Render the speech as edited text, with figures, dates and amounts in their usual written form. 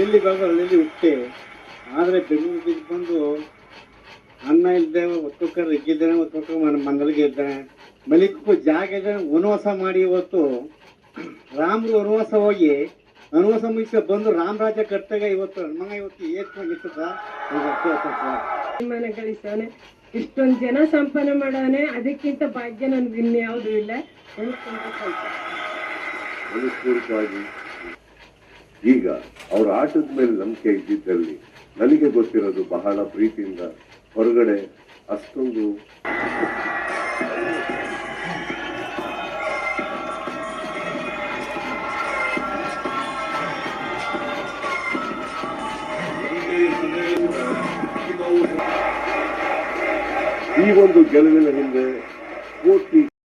ಎಲ್ಲಿ ಬೆಳೆದ ಹಳ್ಳಿಯಲ್ಲಿ ಹುಟ್ಟೆ. ಆದರೆ ಬೆಂಗಳೂರಿಗೆ ಬಂದು ಅನ್ನ ಇದ್ದೆ ಒತ್ತೊಕ್ಕರ್ ಇಕ್ಕಿದ್ದೇನೆ, ಒತ್ತೊಕ್ಕ ಮಂಗಲಿಗೆ ಇದ್ದಾನೆ, ಮಲಿಕ್ಕೂ ಜಾಗ ಇದ್ದಾನೆ. ವನವಾಸ ಮಾಡಿ ಇವತ್ತು ರಾಮರು ವನವಾಸ ಹೋಗಿ ವನವಾಸ ಮುಗಿಸಿ ಬಂದು ರಾಮರಾಜ್ಯ ಕಟ್ಟಾಗ ಇವತ್ತು ಮಗ ಇವತ್ತು ಮನೆ ಗಳಿಸವನೆ, ಇಷ್ಟೊಂದು ಜನ ಸಂಪಾದನೆ ಮಾಡವನೆ. ಅದಕ್ಕಿಂತ ಭಾಗ್ಯ ನನ್ಗೆ ಇನ್ಯಾವುದೂ ಇಲ್ಲ. ಮನಸ್ಪೂರ್ವಕವಾಗಿ ಈಗ ಅವ್ರ ಆಟದ ಮೇಲೆ ನಂಬಿಕೆ ಇದ್ದಿದ್ದಲ್ಲಿ ನನಗೆ ಗೊತ್ತಿರೋದು ಬಹಳ ಪ್ರೀತಿಯಿಂದ ಹೊರಗಡೆ ಅಷ್ಟೊಂದು ಈ ಒಂದು ಗೆಲುವಿನ ಹಿಂದೆ ಕೋಟಿ